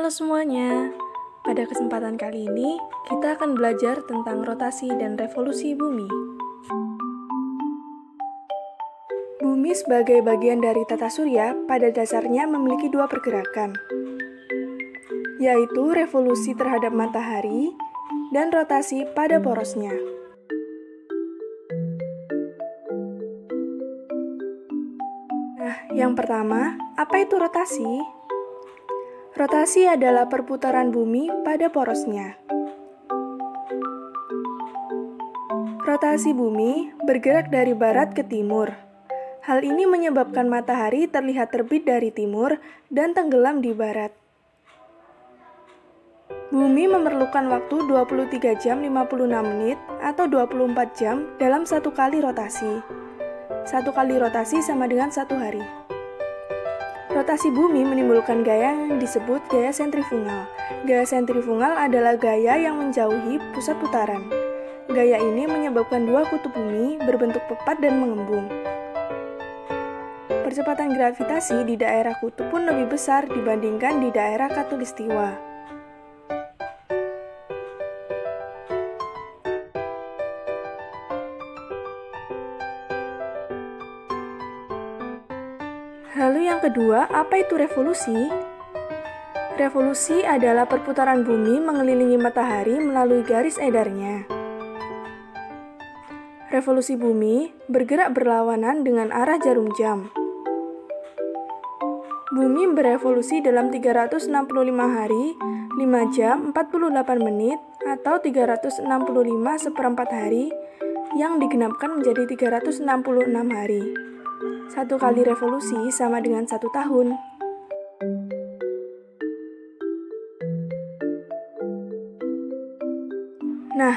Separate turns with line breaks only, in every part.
Halo semuanya, pada kesempatan kali ini kita akan belajar tentang rotasi dan revolusi bumi. Bumi sebagai bagian dari tata surya pada dasarnya memiliki dua pergerakan, yaitu revolusi terhadap matahari dan rotasi pada porosnya. Nah, yang pertama, apa itu rotasi? Rotasi adalah perputaran bumi pada porosnya. Rotasi bumi bergerak dari barat ke timur. Hal ini menyebabkan matahari terlihat terbit dari timur dan tenggelam di barat. Bumi memerlukan waktu 23 jam 56 menit atau 24 jam dalam satu kali rotasi. Satu kali rotasi sama dengan satu hari. Rotasi bumi menimbulkan gaya yang disebut gaya sentrifugal. Gaya sentrifugal adalah gaya yang menjauhi pusat putaran. Gaya ini menyebabkan dua kutub bumi berbentuk pepat dan mengembung. Percepatan gravitasi di daerah kutub pun lebih besar dibandingkan di daerah khatulistiwa. Lalu yang kedua, apa itu revolusi? Revolusi adalah perputaran bumi mengelilingi matahari melalui garis edarnya. Revolusi bumi bergerak berlawanan dengan arah jarum jam. Bumi berevolusi dalam 365 hari, 5 jam, 48 menit, atau 365 seperempat hari, yang digenapkan menjadi 366 hari. Satu kali revolusi sama dengan 1 tahun. Nah,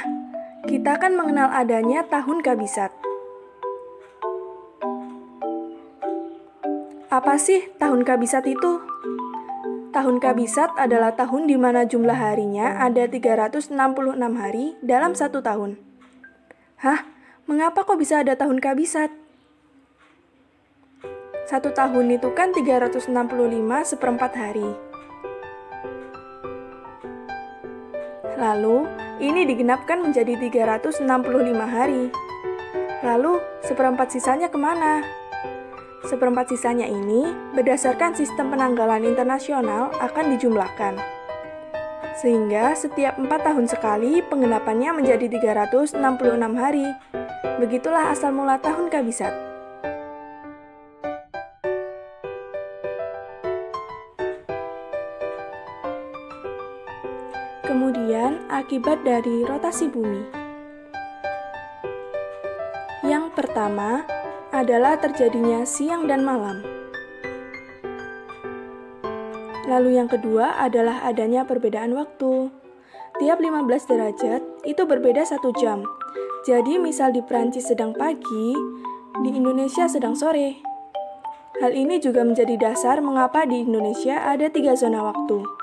kita akan mengenal adanya tahun kabisat. Apa sih tahun kabisat itu? Tahun kabisat adalah tahun di mana jumlah harinya ada 366 hari dalam satu tahun. Hah? Mengapa kok bisa ada tahun kabisat? Satu tahun itu kan 365 seperempat hari. Lalu, ini digenapkan menjadi 365 hari. Lalu, seperempat sisanya kemana? Seperempat sisanya ini, berdasarkan sistem penanggalan internasional, akan dijumlahkan. Sehingga setiap 4 tahun sekali, penggenapannya menjadi 366 hari. Begitulah asal mula tahun kabisat. Kemudian, akibat dari rotasi bumi. Yang pertama adalah terjadinya siang dan malam. Lalu yang kedua adalah adanya perbedaan waktu. Tiap 15 derajat itu berbeda 1 jam. Jadi misal di Prancis sedang pagi, di Indonesia sedang sore. Hal ini juga menjadi dasar mengapa di Indonesia ada 3 zona waktu.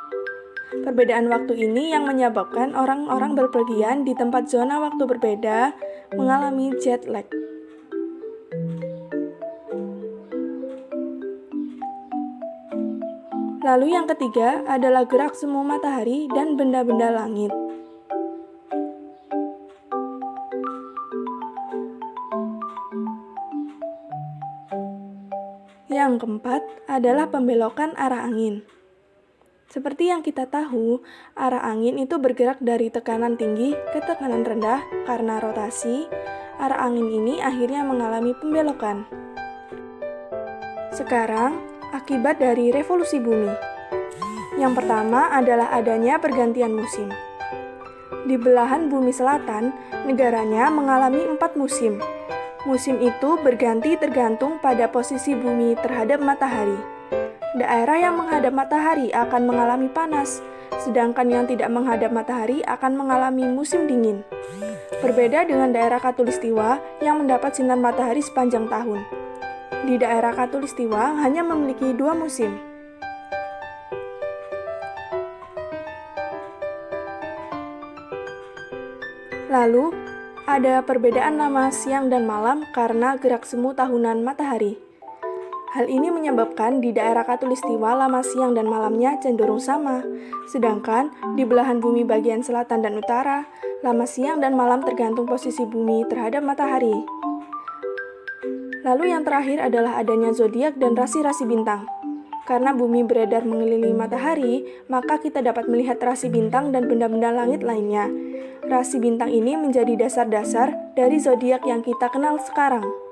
Perbedaan waktu ini yang menyebabkan orang-orang berpergian di tempat zona waktu berbeda mengalami jet lag. Lalu yang ketiga adalah gerak semu matahari dan benda-benda langit. Yang keempat adalah pembelokan arah angin. Seperti yang kita tahu, arah angin itu bergerak dari tekanan tinggi ke tekanan rendah karena rotasi. Arah angin ini akhirnya mengalami pembelokan. Sekarang, akibat dari revolusi bumi. Yang pertama adalah adanya pergantian musim. Di belahan bumi selatan, negaranya mengalami 4 musim. Musim itu berganti tergantung pada posisi bumi terhadap matahari. Daerah yang menghadap matahari akan mengalami panas, sedangkan yang tidak menghadap matahari akan mengalami musim dingin. Berbeda dengan daerah khatulistiwa yang mendapat sinar matahari sepanjang tahun. Di daerah khatulistiwa hanya memiliki 2 musim. Lalu, ada perbedaan nama siang dan malam karena gerak semu tahunan matahari. Hal ini menyebabkan di daerah khatulistiwa lama siang dan malamnya cenderung sama, sedangkan di belahan bumi bagian selatan dan utara, lama siang dan malam tergantung posisi bumi terhadap matahari. Lalu yang terakhir adalah adanya zodiak dan rasi-rasi bintang. Karena bumi beredar mengelilingi matahari, maka kita dapat melihat rasi bintang dan benda-benda langit lainnya. Rasi bintang ini menjadi dasar-dasar dari zodiak yang kita kenal sekarang.